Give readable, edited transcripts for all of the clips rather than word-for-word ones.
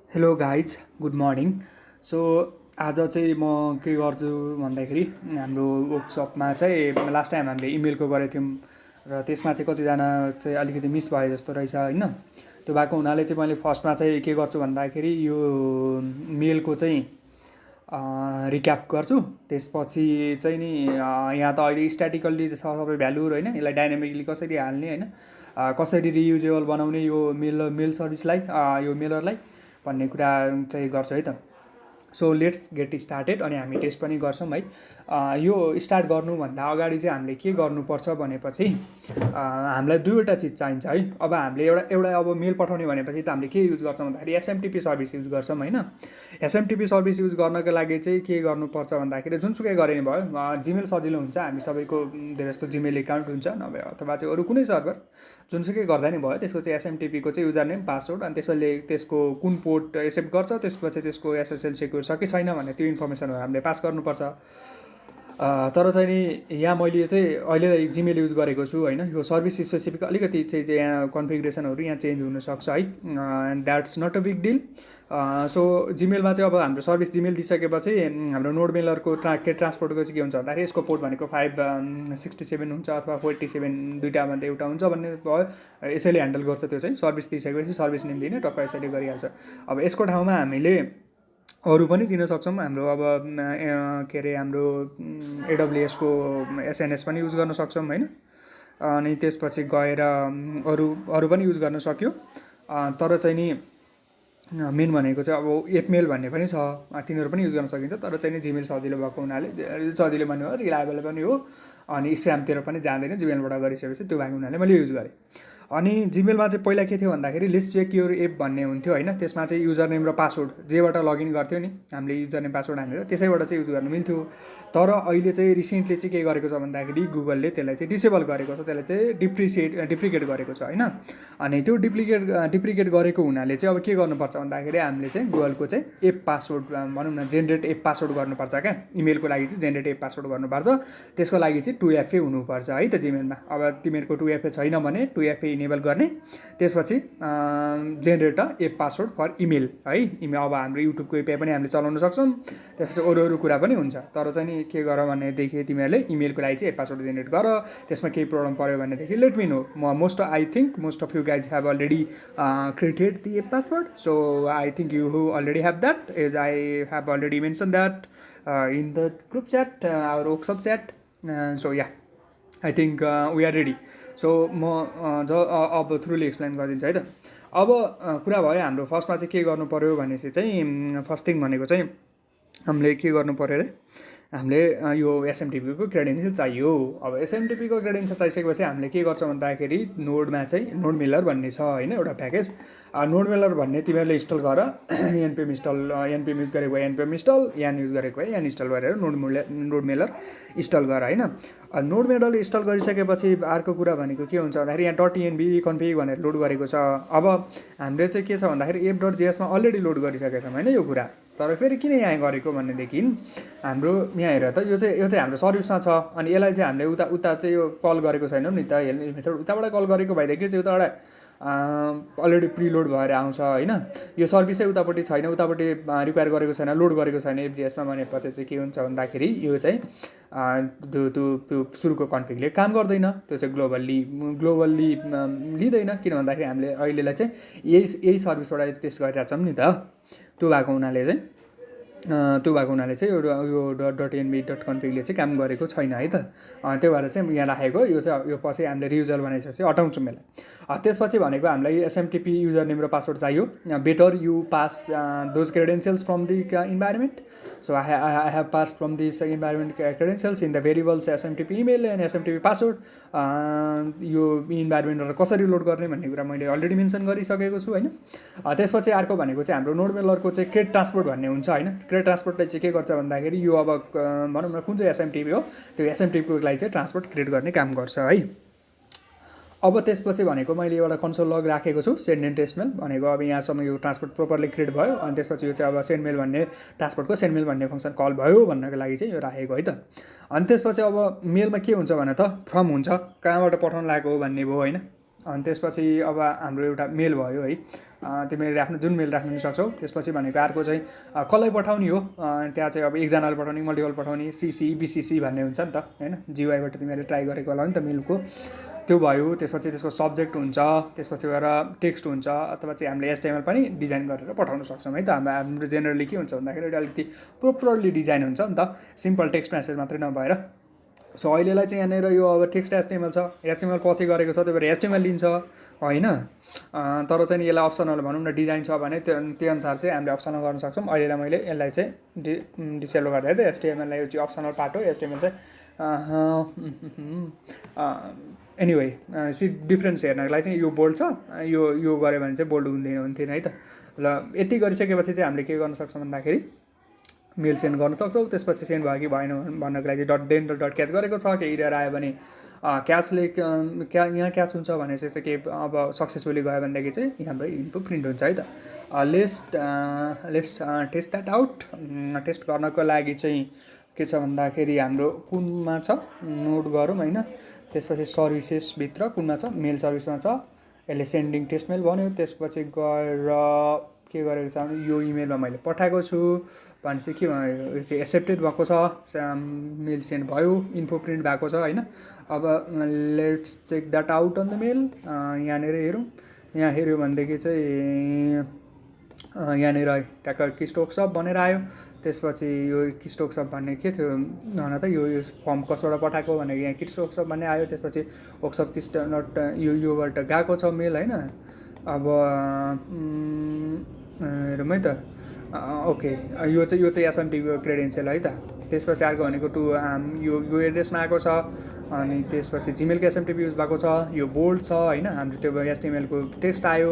Hello guys good morning. So आज चाहिँ म के गर्छु भन्दाखेरि हाम्रो वर्कसपमा चाहिँ लास्ट टाइम हामीले इमेलको गरेको थियौँ र त्यसमा चाहिँ कतिजना चाहिँ अलिकति मिस भयो जस्तो रहेछ होइन। त्यो भएको हुनाले चाहिँ मैले फर्स्टमा चाहिँ के गर्छु भन्दाखेरि यो मेलको चाहिँ रिक्याप गर्छु। त्यसपछि चाहिँ नि यहाँ त अहिले स्ट्याटिकल्ली छ सबै भ्यालुहरू होइन, यसलाई डाइनामिकली कसरी हाल्ने होइन, कसरी रियुजेबल बनाउने यो मेल सर्भिसलाई, यो मेलरलाई भन्ने कुरा चाहिँ गर्छु है त। सो लेट्स गेट स्टार्टेड अनि हामी टेस्ट पनि गर्छौँ है। यो स्टार्ट गर्नुभन्दा अगाडि चाहिँ हामीले के गर्नुपर्छ भनेपछि हामीलाई दुईवटा चिज चाहिन्छ है। अब हामीले एउटा अब मेल पठाउने भनेपछि त हामीले के युज गर्छौँ भन्दाखेरि एसएमटिपी सर्भिस युज गर्छौँ होइन। एसएमटिपी सर्भिस युज गर्नको लागि चाहिँ के गर्नुपर्छ भन्दाखेरि जुनसुकै गरे भयो, जिमेल सजिलो हुन्छ, हामी सबैको धेरै जस्तो जिमेल एकाउन्ट हुन्छ नभए अथवा चाहिँ अरू कुनै सर्भर जुनसुकै गर्दा नि भयो। त्यसको चाहिँ एसएमटिपीको चाहिँ युजर नेम पासवर्ड अनि त्यसले त्यसको कुन पोर्ट एक्सेप्ट गर्छ, त्यसपछि त्यसको एसएसएल सेक्युर छ कि छैन भन्ने त्यो इन्फर्मेसनहरू हामीले पास गर्नुपर्छ। तर चाहिँ नि यहाँ मैले चाहिँ अहिले जिमेल युज गरेको छु होइन। यो सर्भिस स्पेसिफिक अलिकति चाहिँ यहाँ कन्फिगरेसनहरू यहाँ चेन्ज हुनसक्छ है, and that's not a big deal. So जिमेलमा चाहिँ अब हाम्रो सर्भिस जिमेल दिइसकेपछि हाम्रो नोड मेलरको ट्रान्सपोर्टको चाहिँ के हुन्छ भन्दाखेरि यसको पोर्ट भनेको 567 हुन्छ अथवा 47 दुईवटामध्ये एउटा हुन्छ भन्ने भयो। यसैले ह्यान्डल गर्छ त्यो चाहिँ सर्भिस दिइसकेपछि सर्भिस नेम दिने टक्क यसैले गरिहाल्छ। अब यसको ठाउँमा हामीले अरू पनि दिन सक्छौँ। हाम्रो अब के अरे हाम्रो एडब्लुएसको एसएनएस पनि युज गर्न सक्छौँ होइन। अनि त्यसपछि गएर अरू पनि युज गर्न सक्यो। तर चाहिँ नि मेन भनेको चाहिँ अब एपमेल भन्ने पनि छ, तिनीहरू पनि युज गर्न सकिन्छ। तर चाहिँ नि जिमेल सजिलो भएको हुनाले, सजिलो पनि हो, रिलायबल पनि हो, अनि स्प्यामतिर पनि जाँदैन जिमेलबाट गरिसकेपछि, त्यो भएको हुनाले मैले युज गरेँ। अनि जिमेलमा चाहिँ पहिला के थियो भन्दाखेरि लिस्ट चेक योर एप भन्ने हुन्थ्यो होइन। त्यसमा चाहिँ युजर नेम र पासवर्ड जेबाट लगइन गर्थ्यो नि हामीले युजर नेम पासवर्ड हालेर त्यसैबाट चाहिँ युज गर्न मिल्थ्यो। तर अहिले चाहिँ रिसेन्टली चाहिँ के गरेको छ भन्दाखेरि गुगलले त्यसलाई चाहिँ डिसेबल गरेको छ, त्यसलाई चाहिँ डिप्रिकेट गरेको छ होइन। अनि त्यो डिप्रिकेट गरेको हुनाले चाहिँ अब के गर्नुपर्छ भन्दाखेरि हामीले चाहिँ गुगलको चाहिँ एप पासवर्ड भनौँ न, जेनेरेट एप पासवर्ड गर्नुपर्छ क्या। इमेलको लागि चाहिँ जेनेरेट एप पासवर्ड गर्नुपर्छ। त्यसको लागि चाहिँ 2FA हुनुपर्छ है त जिमेलमा। अब तिमीहरूको 2FA छैन भने 2FA इनेबल गर्ने, त्यसपछि generate app password for email है। अब हाम्रो युट्युबको एपआई पनि हामीले चलाउन सक्छौँ, त्यसपछि अरू कुरा पनि हुन्छ। तर चाहिँ नि के गर भनेदेखि तिमीहरूले इमेलको लागि चाहिँ एप पासवर्ड जेनेरेट गर। त्यसमा केही प्रब्लम पऱ्यो भनेदेखि let me know. I think most of you guys have already created the app password, so I think you already have that, as I have already mentioned that in the group chat, our workshop chat. So yeah, I think we are ready. So म अब थ्रुली explain गरिदिन्छु है त। अब कुरा भयो हाम्रो फर्स्टमा चाहिँ के गर्नु पऱ्यो भनेपछि चाहिँ फर्स्ट थिङ भनेको चाहिँ हामीले के गर्नु पऱ्यो अरे, हामीले यो एसएमटिपीको क्रेडेन्सियल चाहियो। अब एसएमटिपीको क्रेडेन्सियल चाहिसकेपछि हामीले के गर्छौँ भन्दाखेरि नोडमा चाहिँ नोड मेलर भन्ने छ होइन एउटा प्याकेज। नोड मेलर भन्ने तिमीहरूले इन्स्टल गर, एनपिएम युज गरेको भए एनपिएम इन्स्टल, यान युज गरेको भए यान इन्स्टल गरेर नोड मेलर इन्स्टल गर होइन। नोड मेलर इन्स्टल गरिसकेपछि अर्को कुरा भनेको के हुन्छ भन्दाखेरि यहाँ .env config भनेर लोड गरेको छ। अब हामीले चाहिँ के छ भन्दाखेरि app.jsमा अलरेडी लोड गरिसकेको छौँ होइन यो कुरा। तर फेरि किन यहाँ गरेको भनेदेखि हाम्रो यहाँ हेर त, यो चाहिँ हाम्रो सर्भिसमा छ। अनि यसलाई चाहिँ हामीले उता चाहिँ यो कल गरेको छैनौँ नि त, मेथड उताबाट कल गरेको भइदियो चाहिँ उताबाट अलरेडी प्रिलोड भएर आउँछ होइन। यो सर्भिसै उतापट्टि छैन, उतापट्टि रिक्वायर गरेको छैन, लोड गरेको छैन एफजिएसमा भनेपछि चाहिँ के हुन्छ भन्दाखेरि यो चाहिँ त्यो सुरुको कन्फिगले काम गर्दैन। त्यो चाहिँ ग्लोबल्ली लिँदैन, किन भन्दाखेरि हामीले अहिलेलाई चाहिँ यही सर्भिसबाट टेस्ट गरिरहेको छौँ नि त। त्यो भएको हुनाले चाहिँ यो .env.configले चाहिँ काम गरेको छैन है त। त्यो भएर चाहिँ यहाँ राखेको यो चाहिँ यो पछि हामीले रियुजर बनाइसकेपछि हटाउँछौँ यसलाई। त्यसपछि भनेको हामीलाई एसएमटिपी युजर नेम र पासवर्ड चाहियो। Better you pass those credentials from the environment. So I have pass from this environment credentials in the variables SMTP email and SMTP password. यो इन्भाइरोमेन्टबाट कसरी लोड गर्ने भन्ने कुरा मैले अलरेडी मेन्सन गरिसकेको छु होइन। त्यसपछि अर्को भनेको चाहिँ हाम्रो नोड मेलरको चाहिँ क्रेड ट्रान्सपोर्ट भन्ने हुन्छ होइन। क्रेड ट्रान्सपोर्टलाई चाहिँ के गर्छ भन्दाखेरि यो अब भनौँ न कुन चाहिँ एसएमटिपी हो त्यो एसएमटिपीको लागि चाहिँ ट्रान्सपोर्ट क्रिएट गर्ने काम गर्छ है। अब त्यसपछि भनेको मैले एउटा कन्सोल लग राखेको छु, सेन्ड एन्ड टेस्ट मेल भनेको। अब यहाँसम्म यो ट्रान्सपोर्ट प्रोपरली क्रिएट भयो अनि त्यसपछि यो चाहिँ अब सेन्ड मेल भन्ने ट्रान्सपोर्टको सेन्ड मेल भन्ने फङ्सन कल भयो भन्नको लागि चाहिँ यो राखेको है त। अनि त्यसपछि अब मेलमा के हुन्छ भने त फ्रम हुन्छ, कहाँबाट पठाउन लागेको हो भन्ने भयो होइन। अनि त्यसपछि अब हाम्रो एउटा मेल भयो है, तिमीले जुन मेल राख्न सक्छौ। त्यसपछि भनेको अर्को चाहिँ कसलाई पठाउने हो, त्यहाँ चाहिँ अब एकजनाले पठाउने, मल्टिपल पठाउने, सिसी बिसिसी भन्ने हुन्छ नि त होइन। जियुआईबाट तिमीहरूले ट्राई गरेको होला नि त मेलको, त्यो भयो। त्यसपछि त्यसको सब्जेक्ट हुन्छ, त्यसपछि गएर टेक्स्ट हुन्छ, अथवा चाहिँ हामीले एचटिएमएल पनि डिजाइन गरेर पठाउन सक्छौँ है त। हाम्रो जेनरली के हुन्छ भन्दाखेरि अलिकति प्रोपरली डिजाइन हुन्छ नि त, सिम्पल टेक्स्ट म्यासेज मात्रै नभएर। सो अहिलेलाई चाहिँ यहाँनिर यो अब टेक्स्ट एचटिएमएल छ, एचटिएमएल पछि गरेको छ, त्यही भएर एचटिएमएल लिन्छ होइन। तर चाहिँ यसलाई अप्सनल भनौँ न, डिजाइन छ भने त्यो अनुसार चाहिँ हामीले अप्सनल गर्न सक्छौँ। अहिलेलाई मैले यसलाई चाहिँ डिसेबल गरिदिएँ त, एचटिएमएललाई चाहिँ अप्सनल पार्ट हो। एचटिएमएल चाहिँ एनिवे डिफ्रेन्स हेर्नको लागि चाहिँ यो बोल्ड छ, यो गऱ्यो भने चाहिँ बोल्ड हुन्थेन है त। ल यति गरिसकेपछि चाहिँ हामीले के गर्न सक्छौँ भन्दाखेरि मेल सेन्ड गर्न सक्छौँ। त्यसपछि सेन्ड भयो कि भएन भन्नको लागि डट क्याच गरेको छ, केही इरर आयो भने क्याचले यहाँ क्याच हुन्छ भने चाहिँ के अब सक्सेसफुली गयो भनेदेखि चाहिँ हाम्रो इन्फो प्रिन्ट हुन्छ है त। Let's test that out. Test गर्नको लागि चाहिँ के छ भन्दाखेरि हाम्रो कुनमा छ, नोट गरौँ होइन। त्यसपछि सर्भिसेसभित्र कुनमा छ, मेल सर्भिसमा छ, यसले सेन्डिङ टेस्ट मेल भन्यो। त्यसपछि गएर के गरेको छ भने यो इमेलमा मैले पठाएको छु भनेपछि के भयो, यो चाहिँ एक्सेप्टेड भएको छ, मेल सेन्ड भयो, इन्फो प्रिन्ट भएको छ होइन। अब let's check that out on the mail. यहाँनिर हेरौँ, यहाँ हेऱ्यो भनेदेखि चाहिँ यहाँनिर ट्याक्क किस्ट वर्कसप भनेर आयो। त्यसपछि यो किस्ट वर्कसप भन्ने के थियो भन त, यो फर्म कसबाट पठाएको भनेको यहाँ किस्ट वर्कसप भन्ने आयो। त्यसपछि वर्कसप किस्ट नट योबाट गएको छ मेल होइन। अब हेरौँ है त, ओके यो चाहिँ एसएमटी क्रेडेन्सियल है त। त्यसपछि अर्को भनेको यो एड्रेसमा आएको छ, अनि त्यसपछि जिमेलको एसएमटिपी युज भएको छ, यो बोल्ड छ होइन। हाम्रो त्यो एचटिएमएलको टेक्स्ट आयो,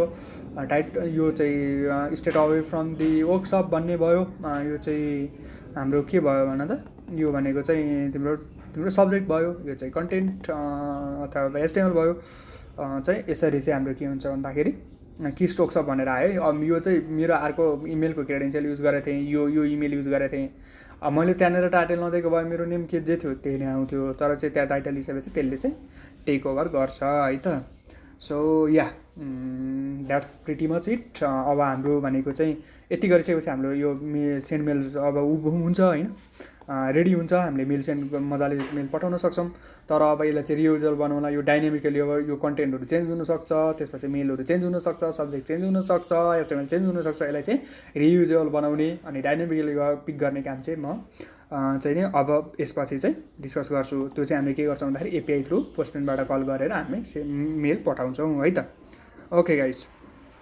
यो चाहिँ state away from the workshop भन्ने भयो। यो चाहिँ हाम्रो के भयो भन त, यो भनेको चाहिँ तिम्रो सब्जेक्ट भयो, यो चाहिँ कन्टेन्ट अथवा एचटिएमएल भयो। चाहिँ यसरी चाहिँ हाम्रो के हुन्छ भन्दाखेरि किस्ट वर्कसप भनेर आयो। अब यो चाहिँ मेरो अर्को इमेलको क्रेडेन्सियल युज गरेको थिएँ, यो इमेल युज गरेको थिएँ। अब मैले त्यहाँनिर टाइटल नदिएको भए मेरो नेम के जे थियो त्यही नै आउँथ्यो, तर चाहिँ त्यहाँ टाइटल लिइसकेपछि त्यसले चाहिँ टेक ओभर गर्छ है त। So yeah that's pretty much it. अब हाम्रो भनेको चाहिँ यति गरिसकेपछि हाम्रो यो सेन्ड मेल अब हुन्छ होइन, रेडी हुन्छ। हामीले मेल सेन्ड मजाले मेल पठाउन सक्छौँ। तर अब यसलाई चाहिँ रियुजेबल बनाउन यो डाइनामिकली अब यो कन्टेन्टहरू चेन्ज हुनसक्छ, त्यसपछि मेलहरू चेन्ज हुनसक्छ, सब्जेक्ट चेन्ज हुनसक्छ, एचटिएमएल चेन्ज हुनसक्छ। यसलाई चाहिँ रियुजेबल बनाउने अनि डाइनामिकली पिक गर्ने काम चाहिँ म चाहिँ नि अब यसपछि चाहिँ डिस्कस गर्छु। त्यो चाहिँ हामीले के गर्छौँ भन्दाखेरि एपिआई थ्रु पोस्टमेनबाट कल गरेर हामी मेल पठाउँछौँ है त। Okay guys.